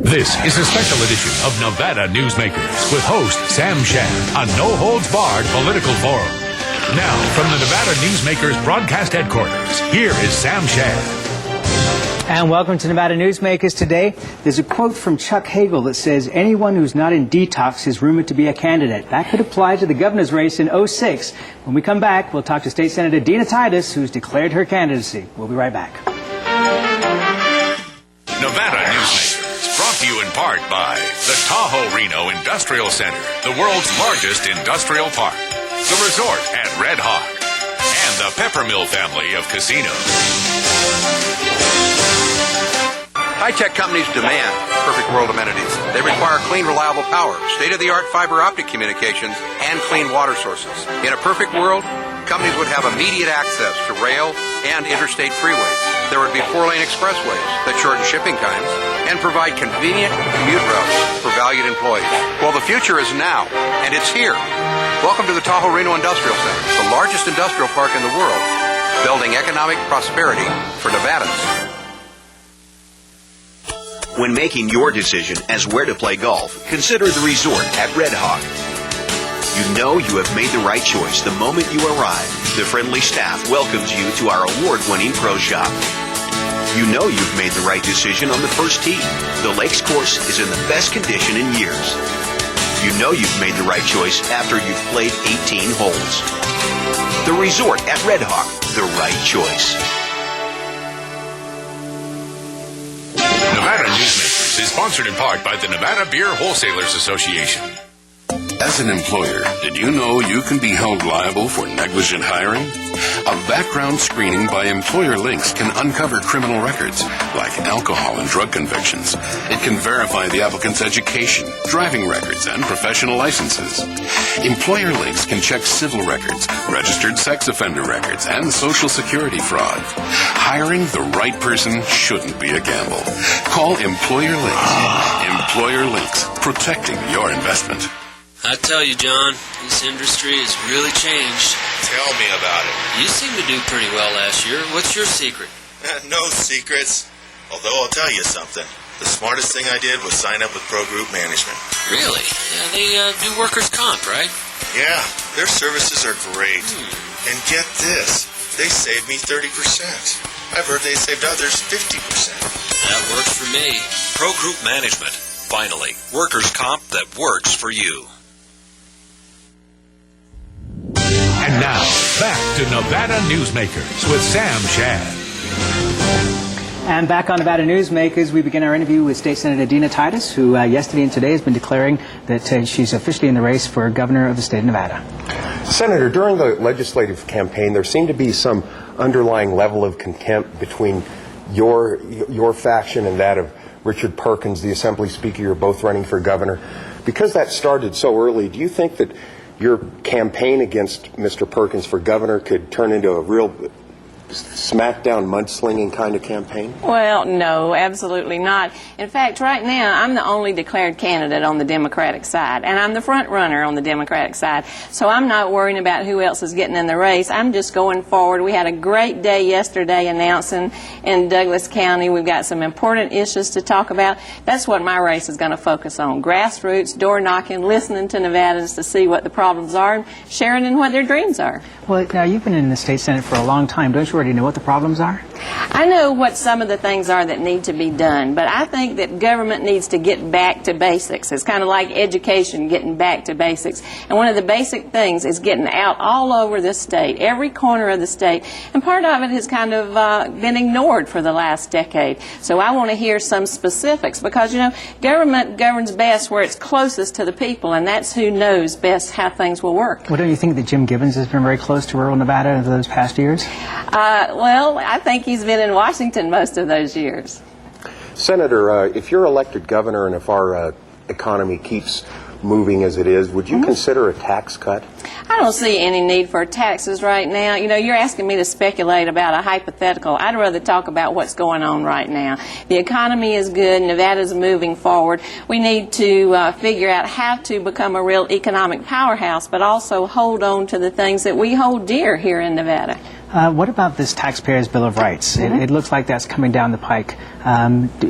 This is a special edition of Nevada Newsmakers with host Sam Shad, a no-holds-barred political forum. Now, from the Nevada Newsmakers broadcast headquarters, here is Sam Shad. And welcome to Nevada Newsmakers today. There's a quote from Chuck Hagel that says, anyone who's not in detox is rumored to be a candidate. That could apply to the governor's race in 2006. When we come back, we'll talk to State Senator Dina Titus, who's declared her candidacy. We'll be right back. Nevada Newsmakers, brought to you in part by the Tahoe Reno Industrial Center, the world's largest industrial park, the resort at Red Hawk, and the Peppermill family of casinos. High-tech companies demand perfect world amenities. They require clean, reliable power, state-of-the-art fiber optic communications, and clean water sources. In a perfect world, companies would have immediate access to rail and interstate freeways. There would be 4-lane expressways that shorten shipping times and provide convenient commute routes for valued employees. Well, the future is now, and it's here. Welcome to the Tahoe Reno Industrial Center, the largest industrial park in the world, building economic prosperity for Nevadans. When making your decision as where to play golf, consider the resort at Red Hawk. You know you have made the right choice the moment you arrive. The friendly staff welcomes you to our award-winning pro shop. You know you've made the right decision on the first tee. The Lakes course is in the best condition in years. You know you've made the right choice after you've played 18 holes. The resort at Red Hawk, the right choice. Nevada Newsmakers is sponsored in part by the Nevada Beer Wholesalers Association. As an employer, did you know you can be held liable for negligent hiring? A background screening by Employer Links can uncover criminal records, like alcohol and drug convictions. It can verify the applicant's education, driving records, and professional licenses. Employer Links can check civil records, registered sex offender records, and Social Security fraud. Hiring the right person shouldn't be a gamble. Call Employer Links. Employer Links, protecting your investment. I tell you, John, this industry has really changed. Tell me about it. You seem to do pretty well last year. What's your secret? No secrets. Although I'll tell you something. The smartest thing I did was sign up with Pro Group Management. Really? Yeah, they do workers' comp, right? Yeah, their services are great. And get this, they saved me 30%. I've heard they saved others 50%. That works for me. Pro Group Management. Finally, workers' comp that works for you. And now, back to Nevada Newsmakers with Sam Shad. And back on Nevada Newsmakers, we begin our interview with State Senator Dina Titus, who yesterday and today has been declaring that she's officially in the race for governor of the state of Nevada. Senator, during the legislative campaign, there seemed to be some underlying level of contempt between your faction and that of Richard Perkins, the Assembly Speaker. You're both running for governor. Because that started so early, do you think that your campaign against Mr. Perkins for governor could turn into a real smackdown, mudslinging kind of campaign? Well, no, absolutely not. In fact, right now, I'm the only declared candidate on the Democratic side, and I'm the front runner on the Democratic side. So I'm not worrying about who else is getting in the race. I'm just going forward. We had a great day yesterday announcing in Douglas County. We've got some important issues to talk about. That's what my race is going to focus on. Grassroots, door knocking, listening to Nevadans to see what the problems are, and sharing in what their dreams are. Well, now, you've been in the state Senate for a long time. Don't you already know what the problems are? I know what some of the things are that need to be done, but I think that government needs to get back to basics. It's kind of like education getting back to basics. And one of the basic things is getting out all over the state, every corner of the state. And part of it has kind of been ignored for the last decade. So I want to hear some specifics because, you know, government governs best where it's closest to the people, and that's who knows best how things will work. Well, don't you think that Jim Gibbons has been very close to rural Nevada over those past years? Well, I think he's been in Washington most of those years. Senator, if you're elected governor and if our economy keeps moving as it is, would you consider a tax cut? I don't see any need for taxes right now. You know, you're asking me to speculate about a hypothetical. I'd rather talk about what's going on right now. The economy is good. Nevada's moving forward. We need to figure out how to become a real economic powerhouse, but also hold on to the things that we hold dear here in Nevada. What about this Taxpayers' Bill of Rights? It looks like that's coming down the pike.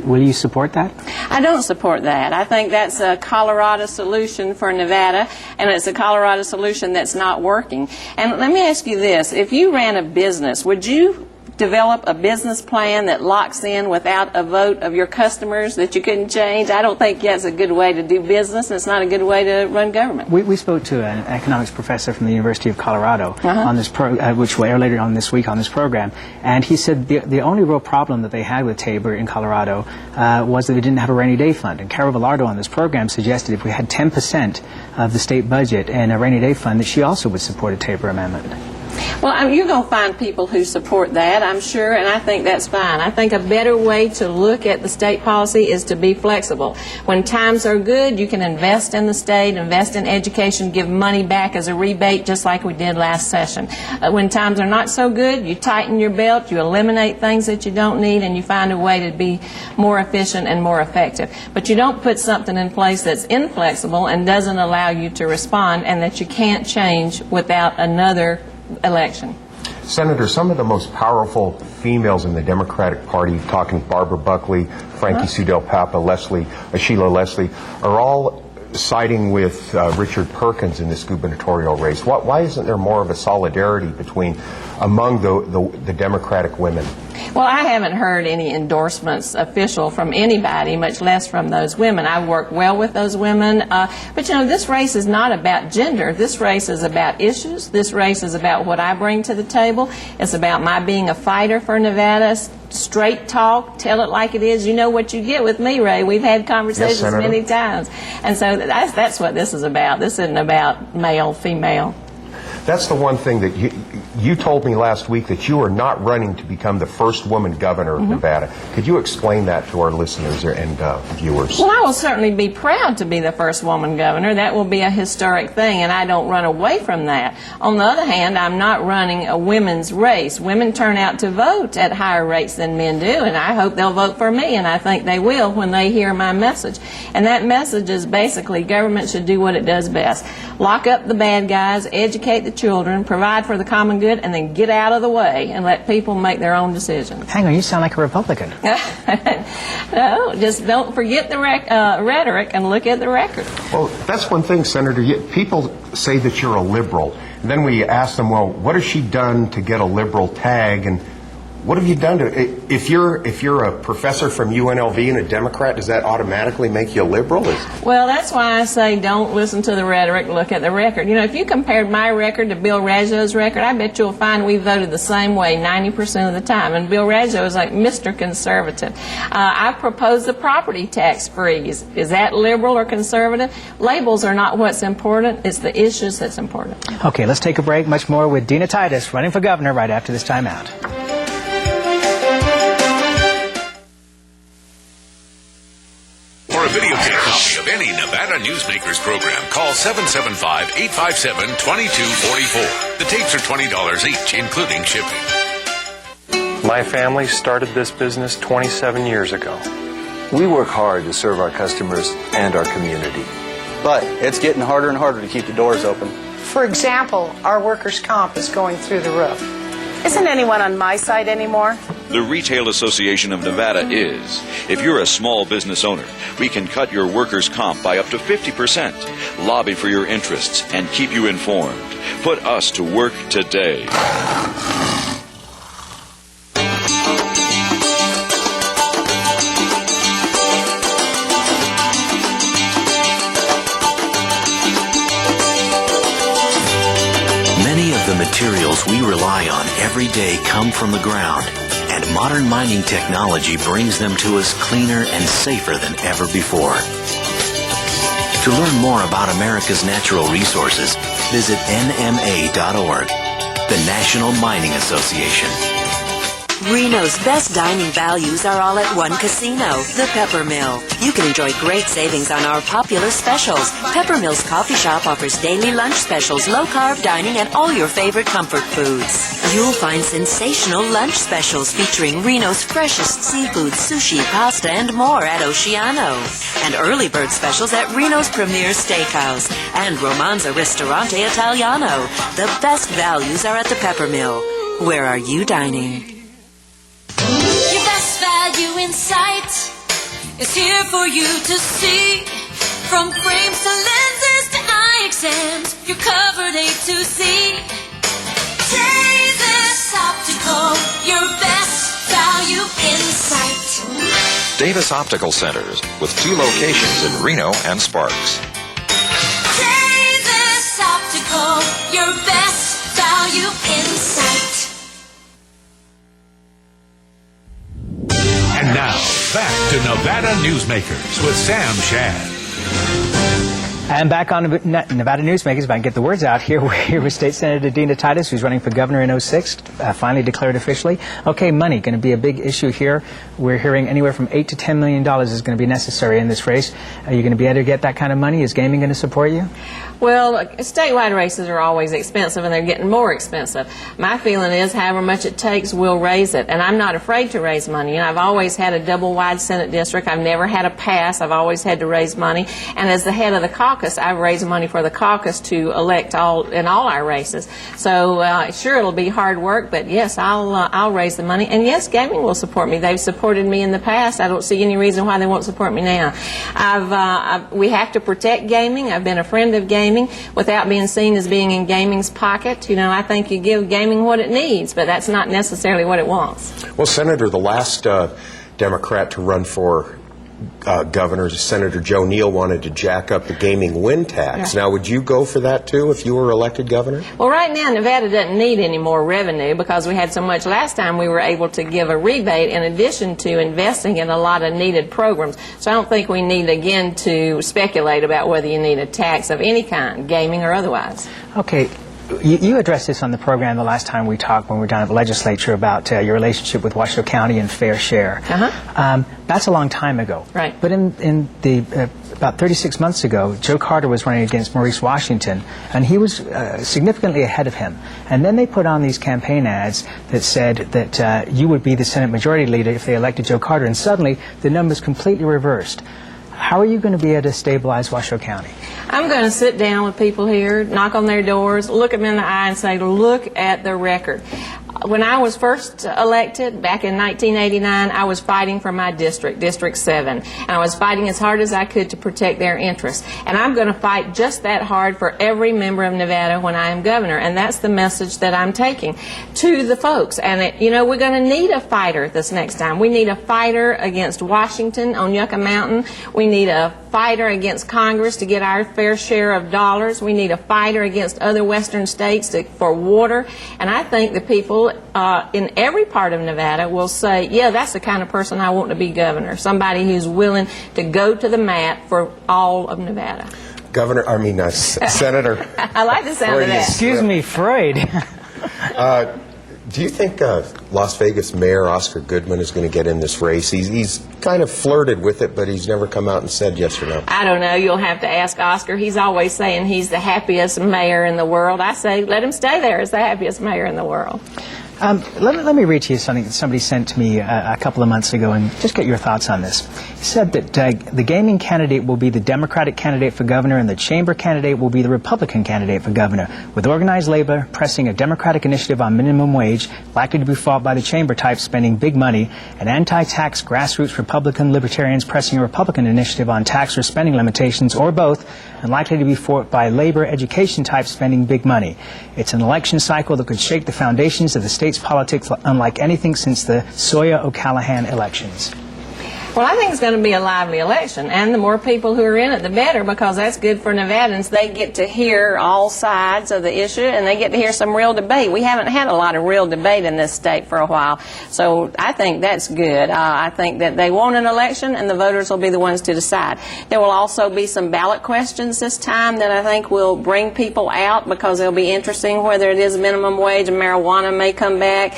Will you support that? I don't support that. I think that's a Colorado solution for Nevada, and it's a Colorado solution that's not working. And let me ask you this. If you ran a business, would you develop a business plan that locks in without a vote of your customers that you couldn't change? I don't think that's a good way to do business. It's not a good way to run government. We spoke to an economics professor from the University of Colorado on this which will air later on this week on this program, and he said the only real problem that they had with Tabor in Colorado was that they didn't have a rainy day fund. And Carol Villardo on this program suggested if we had 10% of the state budget in a rainy day fund, that she also would support a Tabor amendment. Well, you're going to find people who support that, I'm sure, and I think that's fine. I think a better way to look at the state policy is to be flexible. When times are good, you can invest in the state, invest in education, give money back as a rebate, just like we did last session. When times are not so good, you tighten your belt, you eliminate things that you don't need, and you find a way to be more efficient and more effective. But you don't put something in place that's inflexible and doesn't allow you to respond, and that you can't change without another election. Senator, some of the most powerful females in the Democratic Party, talking Barbara Buckley, Frankie Sudell Papa, Sheila Leslie, are all siding with Richard Perkins in this gubernatorial race. Why isn't there more of a solidarity among the Democratic women? Well, I haven't heard any endorsements official from anybody, much less from those women. I work well with those women. But, you know, this race is not about gender. This race is about issues. This race is about what I bring to the table. It's about my being a fighter for Nevada. Straight talk, tell it like it is. You know what you get with me, Ray. We've had conversations many times. And so that's what this is about. This isn't about male, female. That's the one thing that you told me last week, that you are not running to become the first woman governor of Nevada. Could you explain that to our listeners and viewers? Well, I will certainly be proud to be the first woman governor. That will be a historic thing, and I don't run away from that. On the other hand, I'm not running a women's race. Women turn out to vote at higher rates than men do, and I hope they'll vote for me, and I think they will when they hear my message. And that message is basically government should do what it does best. Lock up the bad guys, educate the children, provide for the common good, and then get out of the way and let people make their own decisions. Hang on, you sound like a Republican. No, just don't forget the rhetoric and look at the record. Well, that's one thing, Senator. People say that you're a liberal. And then we ask them, well, what has she done to get a liberal tag? And what have you done to, if you're a professor from UNLV and a Democrat, does that automatically make you a liberal? Well, that's why I say don't listen to the rhetoric, look at the record. You know, if you compared my record to Bill Raggio's record, I bet you'll find we voted the same way 90% of the time. And Bill Raggio is like Mr. Conservative. I proposed the property tax freeze. Is that liberal or conservative? Labels are not what's important. It's the issues that's important. Okay, let's take a break. Much more with Dina Titus running for governor right after this timeout. For a videotape copy of any Nevada Newsmakers program, call 775-857-2244. The tapes are $20 each, including shipping. My family started this business 27 years ago. We work hard to serve our customers and our community. But it's getting harder and harder to keep the doors open. For example, our workers' comp is going through the roof. Isn't anyone on my side anymore? The Retail Association of Nevada is. If you're a small business owner, we can cut your workers' comp by up to 50%, lobby for your interests, and keep you informed. Put us to work today. Many of the materials we rely on every day come from the ground, and modern mining technology brings them to us cleaner and safer than ever before. To learn more about America's natural resources, visit nma.org, the National Mining Association. Reno's best dining values are all at one casino, the Pepper Mill. You can enjoy great savings on our popular specials. Pepper Mill's coffee shop offers daily lunch specials, low-carb dining, and all your favorite comfort foods. You'll find sensational lunch specials featuring Reno's freshest seafood, sushi, pasta, and more at Oceano. And early bird specials at Reno's Premier Steakhouse and Romanza Ristorante Italiano. The best values are at the Pepper Mill. Where are you dining? Your best value in sight is here for you to see. From frames to lenses to eye exams, you're covered A to Z. Davis Optical, your best value in sight. Davis Optical Centers, with 2 locations in Reno and Sparks. Davis Optical, your best value in sight. And now, back to Nevada Newsmakers with Sam Shad. And back on Nevada Newsmakers, if I can get the words out here, we're here with State Senator Dina Titus, who's running for governor in 06, finally declared officially. Okay, money, going to be a big issue here. We're hearing anywhere from $8 to $10 million is going to be necessary in this race. Are you going to be able to get that kind of money? Is gaming going to support you? Well, statewide races are always expensive, and they're getting more expensive. My feeling is however much it takes, we'll raise it. And I'm not afraid to raise money. And I've always had a double-wide Senate district. I've never had a pass. I've always had to raise money. And as the head of the caucus, I've raised money for the caucus to elect in all our races. So sure, it'll be hard work, but yes, I'll raise the money. And yes, gaming will support me. They've supported me in the past. I don't see any reason why they won't support me now. We have to protect gaming. I've been a friend of gaming without being seen as being in gaming's pocket. You know, I think you give gaming what it needs, but that's not necessarily what it wants. Well, Senator, the last Democrat to run for governor, Senator Joe Neal, wanted to jack up the gaming win tax. Yeah. Now, would you go for that, too, if you were elected governor? Well, right now, Nevada doesn't need any more revenue because we had so much last time. We were able to give a rebate in addition to investing in a lot of needed programs. So I don't think we need, again, to speculate about whether you need a tax of any kind, gaming or otherwise. Okay. You addressed this on the program the last time we talked when we were down at the legislature about your relationship with Washoe County and fair share. That's a long time ago. Right. But in about 36 months ago, Joe Carter was running against Maurice Washington, and he was significantly ahead of him. And then they put on these campaign ads that said that you would be the Senate Majority Leader if they elected Joe Carter, and suddenly the numbers completely reversed. How are you going to be able to stabilize Washoe County? I'm going to sit down with people here, knock on their doors, look them in the eye and say, look at the record. When I was first elected back in 1989, I was fighting for my district, District 7, and I was fighting as hard as I could to protect their interests. And I'm going to fight just that hard for every member of Nevada when I am governor, and that's the message that I'm taking to the folks. And, you know, we're going to need a fighter this next time. We need a fighter against Washington on Yucca Mountain. We need a fighter against Congress to get our fair share of dollars. We need a fighter against other western states for water. And I think the people in every part of Nevada will say, yeah, that's the kind of person I want to be governor, somebody who's willing to go to the mat for all of Nevada. Senator. I like the sound of that. Excuse me, Freud. Do you think Las Vegas Mayor Oscar Goodman is going to get in this race? He's kind of flirted with it, but he's never come out and said yes or no. I don't know. You'll have to ask Oscar. He's always saying he's the happiest mayor in the world. I say let him stay there as the happiest mayor in the world. Let me read to you something that somebody sent to me a couple of months ago and just get your thoughts on this. He said that the gaming candidate will be the Democratic candidate for governor and the chamber candidate will be the Republican candidate for governor, with organized labor pressing a Democratic initiative on minimum wage, likely to be fought by the chamber type spending big money, and anti-tax grassroots Republican libertarians pressing a Republican initiative on tax or spending limitations, or both, and likely to be fought by labor education type spending big money. It's an election cycle that could shake the foundations of the state's politics unlike anything since the Sawyer O'Callahan elections. Well, I think it's going to be a lively election, and the more people who are in it, the better, because that's good for Nevadans. They get to hear all sides of the issue, and they get to hear some real debate. We haven't had a lot of real debate in this state for a while, so I think that's good. I think that they want an election, and the voters will be the ones to decide. There will also be some ballot questions this time that I think will bring people out, because they'll be interesting, whether it is minimum wage and marijuana may come back.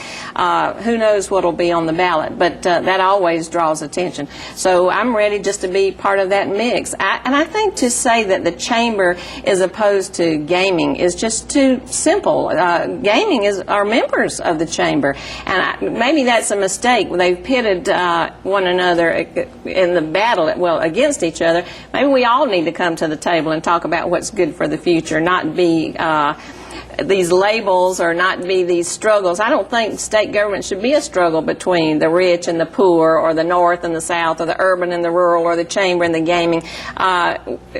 Who knows what will be on the ballot, but that always draws attention. So I'm ready just to be part of that mix. And I think to say that the chamber is opposed to gaming is just too simple. Gaming are members of the chamber, and maybe that's a mistake. They've pitted one another in the battle, against each other. Maybe we all need to come to the table and talk about what's good for the future, not be these labels or not be these struggles. I don't think state government should be a struggle between the rich and the poor, or the north and the south, or the urban and the rural, or the chamber and the gaming.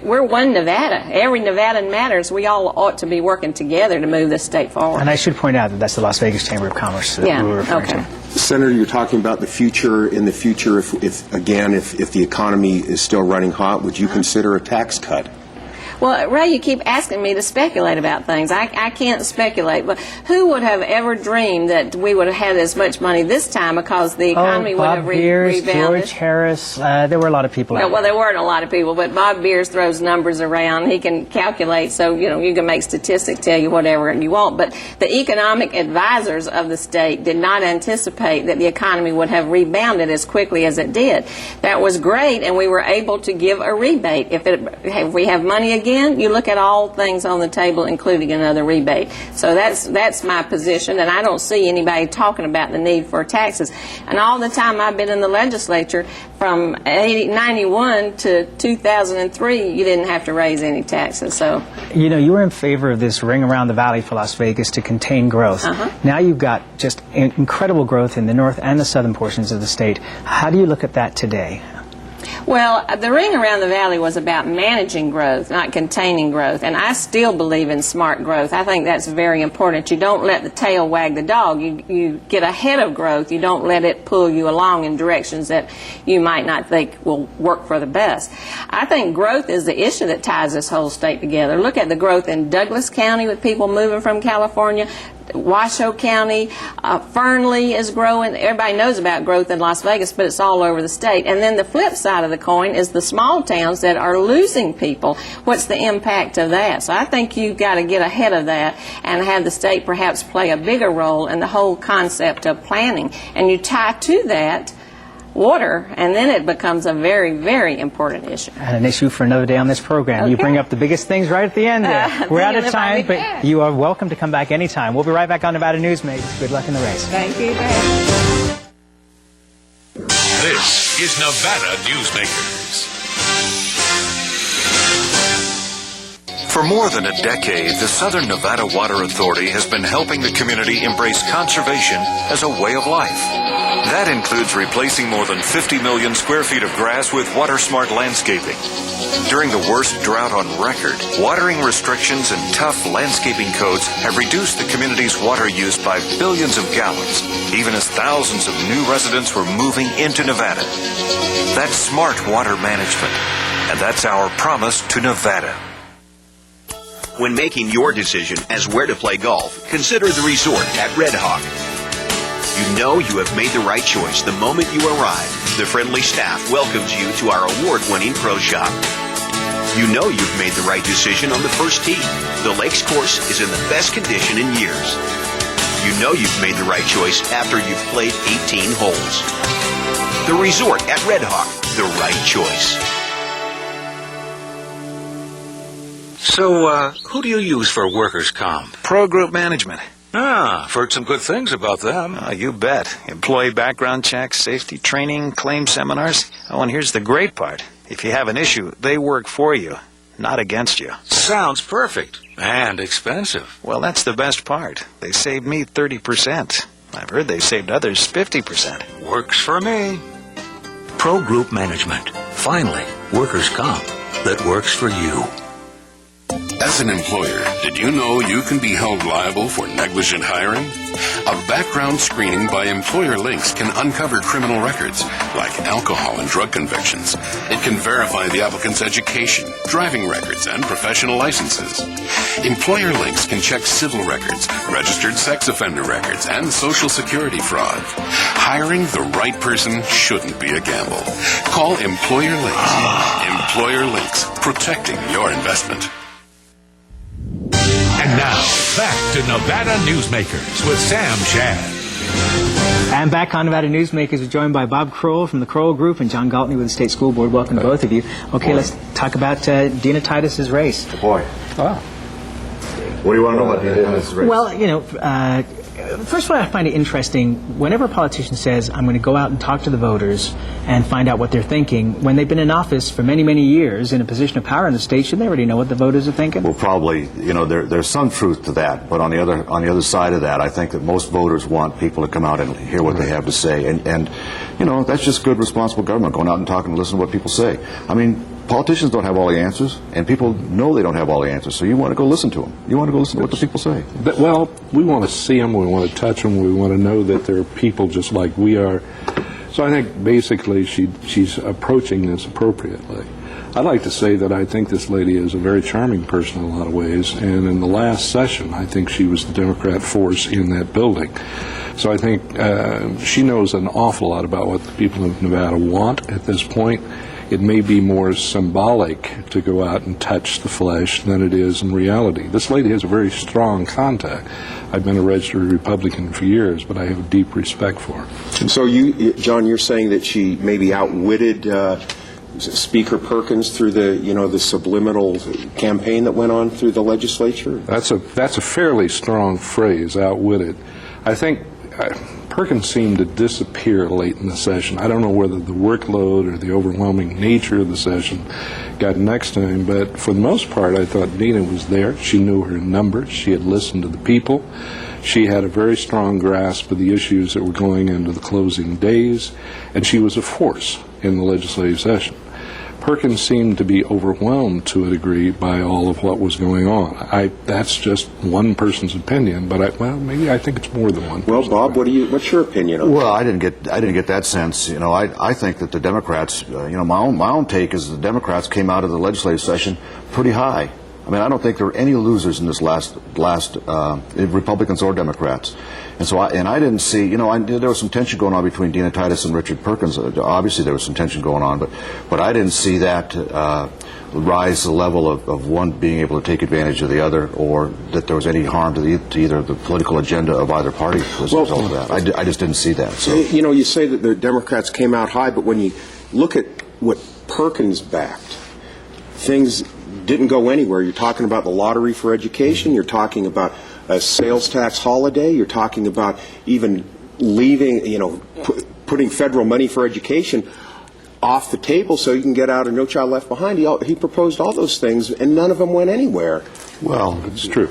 We're one Nevada. Every Nevadan matters. We all ought to be working together to move this state forward. And I should point out that that's the Las Vegas Chamber of Commerce that we were referring to. Senator, you're talking about the future. In the future, if the economy is still running hot, would you consider a tax cut? Well, Ray, you keep asking me to speculate about things. I can't speculate, but who would have ever dreamed that we would have had as much money this time because the economy would have rebounded? George Harris, there were a lot of people out Well, there weren't a lot of people, but Bob Beers throws numbers around. He can calculate, so you can make statistics tell you whatever you want. But the economic advisors of the state did not anticipate that the economy would have rebounded as quickly as it did. That was great, and we were able to give a rebate. If we have money again, you look at all things on the table, including another rebate. So that's my position, and I don't see anybody talking about the need for taxes. And all the time I've been in the legislature, from 91 to 2003, you didn't have to raise any taxes. So, you were in favor of this ring around the valley for Las Vegas to contain growth. Now you've got just incredible growth in the north and the southern portions of the state. How do you look at that today? Well, the ring around the valley was about managing growth, not containing growth, and I still believe in smart growth. I think that's very important. You don't let the tail wag the dog. You get ahead of growth. You don't let it pull you along in directions that you might not think will work for the best. I think growth is the issue that ties this whole state together. Look at the growth in Douglas County with people moving from California. Washoe County, Fernley is growing. Everybody knows about growth in Las Vegas, but it's all over the state. And then the flip side of the coin is the small towns that are losing people. What's the impact of that? So I think you've got to get ahead of that and have the state perhaps play a bigger role in the whole concept of planning. And you tie to that water, and then it becomes a very, very important issue. And an issue for another day on this program. You bring up the biggest things right at the end there. We're out of time, but you are welcome to come back anytime. We'll be right back on Nevada Newsmakers. Good luck in the race. Thank you. This is Nevada Newsmakers. For more than a decade, the Southern Nevada Water Authority has been helping the community embrace conservation as a way of life. That includes replacing more than 50 million square feet of grass with water-smart landscaping. During the worst drought on record, watering restrictions and tough landscaping codes have reduced the community's water use by billions of gallons, even as thousands of new residents were moving into Nevada. That's smart water management, and that's our promise to Nevada. When making your decision as where to play golf, consider the resort at Red Hawk. You know you have made the right choice the moment you arrive. The friendly staff welcomes you to our award-winning pro shop. You know you've made the right decision on the first tee. The Lakes course is in the best condition in years. You know you've made the right choice after you've played 18 holes. The resort at Red Hawk, the right choice. So, who do you use for workers' comp? Pro Group Management. I've heard some good things about them. You bet. Employee background checks, safety training, claim seminars. Oh, and here's the great part. If you have an issue, they work for you, not against you. Sounds perfect. And expensive. Well, that's the best part. They saved me 30%. I've heard they saved others 50%. Works for me. Pro Group Management. Finally, workers' comp that works for you. As an employer, did you know you can be held liable for negligent hiring? A background screening by Employer Links can uncover criminal records, like alcohol and drug convictions. It can verify the applicant's education, driving records, and professional licenses. Employer Links can check civil records, registered sex offender records, and social security fraud. Hiring the right person shouldn't be a gamble. Call Employer Links. Employer Links, protecting your investment. And now, back to Nevada Newsmakers with Sam Shad. And back on Nevada Newsmakers, we're joined by Bob Crowell from the Crowell Group and John Gwaltney with the State School Board. Welcome to both of you. Okay, let's talk about Dina Titus's race. Boy. Wow. What do you want to know about Dina Titus's race? Well, First of all, I find it interesting, whenever a politician says, I'm going to go out and talk to the voters and find out what they're thinking, when they've been in office for many, many years in a position of power in the state, shouldn't they already know what the voters are thinking? Well, probably, there's some truth to that, but on the other side of that, I think that most voters want people to come out and hear what they have to say, and that's just good, responsible government, going out and talking and listening to what people say. I mean, politicians don't have all the answers, and people know they don't have all the answers, so you want to go listen to them. You want to go listen to what the people say. Well, we want to see them, we want to touch them, we want to know that they're people just like we are. So I think basically she's approaching this appropriately. I'd like to say that I think this lady is a very charming person in a lot of ways, and in the last session, I think she was the Democrat force in that building. So I think she knows an awful lot about what the people of Nevada want at this point. It may be more symbolic to go out and touch the flesh than it is in reality. This lady has a very strong contact. I've been a registered Republican for years, but I have a deep respect for her. So John, you're saying that she maybe outwitted Speaker Perkins through the subliminal campaign that went on through the legislature? That's a fairly strong phrase, outwitted. I think Perkins seemed to disappear late in the session. I don't know whether the workload or the overwhelming nature of the session got next to him, but for the most part, I thought Dina was there. She knew her numbers. She had listened to the people. She had a very strong grasp of the issues that were going into the closing days, and she was a force in the legislative session. Perkins seemed to be overwhelmed to a degree by all of what was going on. That's just one person's opinion, but maybe I think it's more than one. Well, Bob, what's your opinion on that? Well, I didn't get that sense. I think that the Democrats, my own take is the Democrats came out of the legislative session pretty high. I mean, I don't think there were any losers in this last Republicans or Democrats. And so I didn't see, there was some tension going on between Dina Titus and Richard Perkins. Obviously there was some tension going on, but I didn't see that rise to the level of one being able to take advantage of the other, or that there was any harm to either the political agenda of either party as a result of that. I just didn't see that. So. You say that the Democrats came out high, but when you look at what Perkins backed, things didn't go anywhere. You're talking about the lottery for education. You're talking about a sales tax holiday. You're talking about even leaving, putting federal money for education off the table so you can get out of No Child Left Behind. He proposed all those things, and none of them went anywhere. Well, it's true.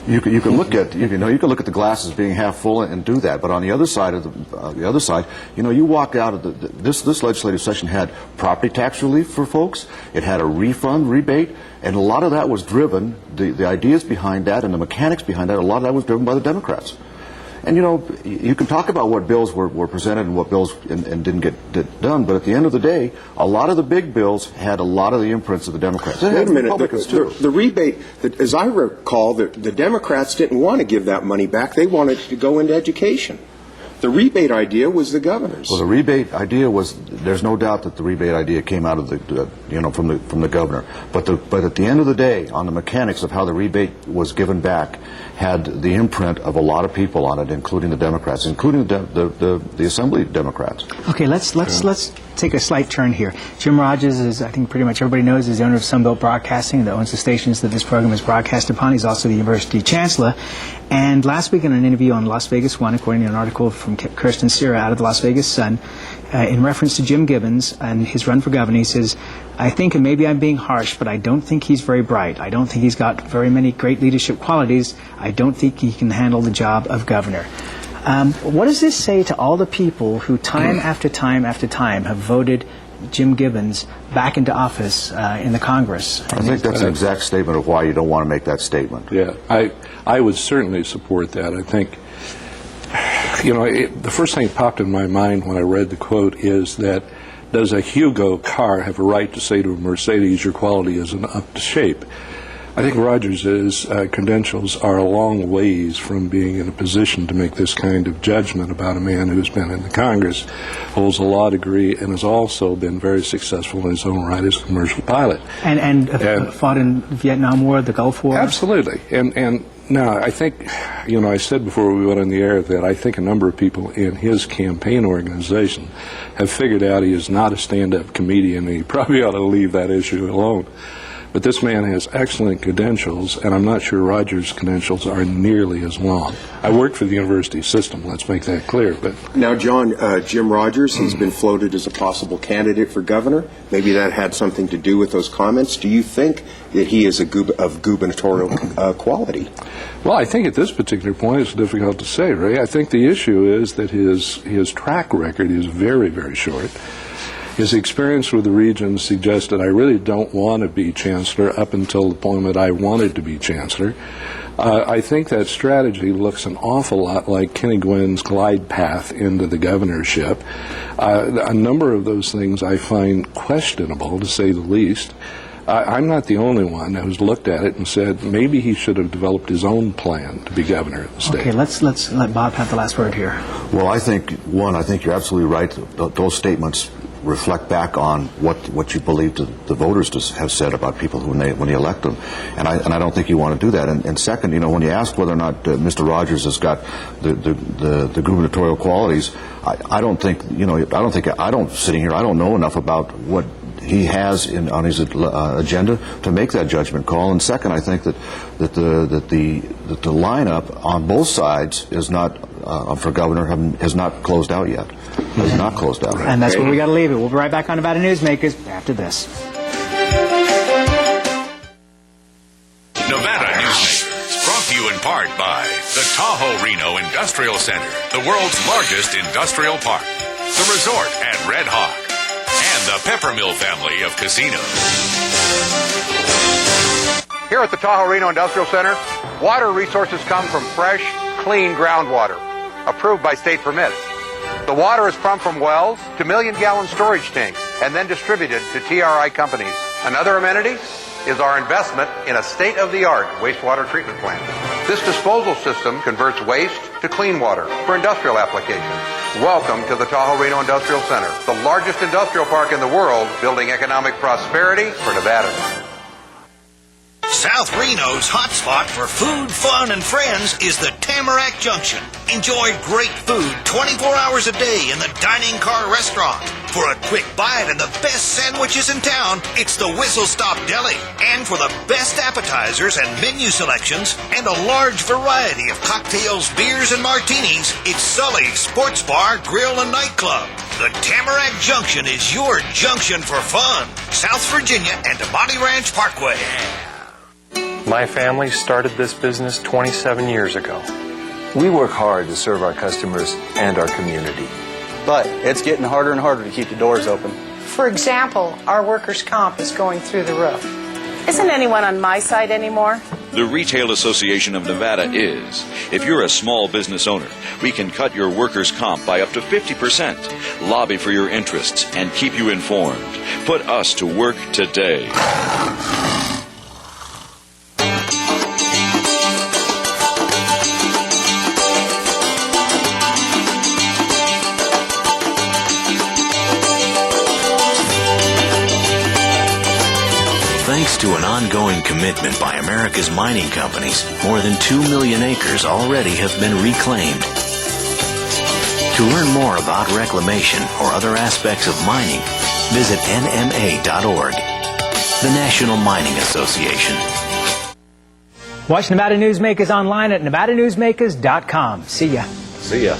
You can look at the glasses being half full and do that, but on the other side you walk out of this legislative session had property tax relief for folks. It had a rebate, and a lot of that was driven. The ideas behind that and the mechanics behind that, a lot of that was driven by the Democrats. And you can talk about what bills were presented and what bills and didn't get done, but at the end of the day, a lot of the big bills had a lot of the imprints of the Democrats. Wait a minute, the rebate, as I recall, the Democrats didn't want to give that money back. They wanted to go into education. The rebate idea was the governor's. Well, the rebate idea was, there's no doubt that the rebate idea came out of from the governor. But at the end of the day, on the mechanics of how the rebate was given back, had the imprint of a lot of people on it, including the Democrats, including the Assembly Democrats. Okay, let's take a slight turn here. Jim Rogers is, I think pretty much everybody knows, is the owner of Sunbelt Broadcasting that owns the stations that this program is broadcast upon. He's also the University Chancellor. And last week in an interview on Las Vegas One, according to an article from Kirsten Sierra out of the Las Vegas Sun, in reference to Jim Gibbons and his run for governor, he says, I think, and maybe I'm being harsh, but I don't think he's very bright. I don't think he's got very many great leadership qualities. I don't think he can handle the job of governor. What does this say to all the people who time after time after time have voted Jim Gibbons back into office in the Congress? I think that's an exact statement of why you don't want to make that statement. Yeah, I would certainly support that. I think, the first thing that popped in my mind when I read the quote is that, does a Hugo car have a right to say to a Mercedes, your quality isn't up to shape? I think Rogers' credentials are a long ways from being in a position to make this kind of judgment about a man who's been in the Congress, holds a law degree, and has also been very successful in his own right as a commercial pilot. And fought in the Vietnam War, the Gulf War? Absolutely. And now, I think, I said before we went on the air that I think a number of people in his campaign organization have figured out he is not a stand-up comedian, and he probably ought to leave that issue alone. But this man has excellent credentials, and I'm not sure Rogers' credentials are nearly as long. I worked for the university system, let's make that clear. But now, John, Jim Rogers, he's been floated as a possible candidate for governor. Maybe that had something to do with those comments. Do you think that he is of gubernatorial quality? Well, I think at this particular point it's difficult to say, Ray. I think the issue is that his track record is very, very short. His experience with the region suggested I really don't want to be chancellor up until the point that I wanted to be chancellor. I think that strategy looks an awful lot like Kenny Gwynn's glide path into the governorship. A number of those things I find questionable, to say the least. I'm not the only one who's looked at it and said maybe he should have developed his own plan to be governor of the state. Okay, let's let Bob have the last word here. Well, I think you're absolutely right. Those statements reflect back on what you believe the voters have said about people when you elect them, and I don't think you want to do that. And second, when you ask whether or not Mr. Rogers has got the gubernatorial qualities, I don't sitting here, I don't know enough about what he has on his agenda to make that judgment call. And second, I think that the lineup on both sides is not for governor has not closed out yet. Has not closed out. And that's where we got to leave it. We'll be right back on Nevada Newsmakers after this. Nevada Newsmakers, brought to you in part by the Tahoe Reno Industrial Center, the world's largest industrial park, the resort at Red Hawk, and the Peppermill family of casinos. Here at the Tahoe Reno Industrial Center, water resources come from fresh, clean groundwater, approved by state permits. The water is pumped from wells to million-gallon storage tanks and then distributed to TRI companies. Another amenity is our investment in a state-of-the-art wastewater treatment plant. This disposal system converts waste to clean water for industrial applications. Welcome to the Tahoe Reno Industrial Center, the largest industrial park in the world, building economic prosperity for Nevada. South Reno's hotspot for food, fun, and friends is the Tamarack Junction. Enjoy great food 24 hours a day in the Dining Car Restaurant. For a quick bite and the best sandwiches in town, it's the Whistle Stop Deli. And for the best appetizers and menu selections and a large variety of cocktails, beers, and martinis, it's Sully's Sports Bar, Grill, and Nightclub. The Tamarack Junction is your junction for fun. South Virginia and Amati Ranch Parkway. My family started this business 27 years ago. We work hard to serve our customers and our community. But it's getting harder and harder to keep the doors open. For example, our workers' comp is going through the roof. Isn't anyone on my side anymore? The Retail Association of Nevada is. If you're a small business owner, we can cut your workers' comp by up to 50%, lobby for your interests, and keep you informed. Put us to work today. Thanks to an ongoing commitment by America's mining companies, more than 2 million acres already have been reclaimed. To learn more about reclamation or other aspects of mining, visit nma.org, the National Mining Association. Watch Nevada Newsmakers online at nevadanewsmakers.com. See ya. See ya.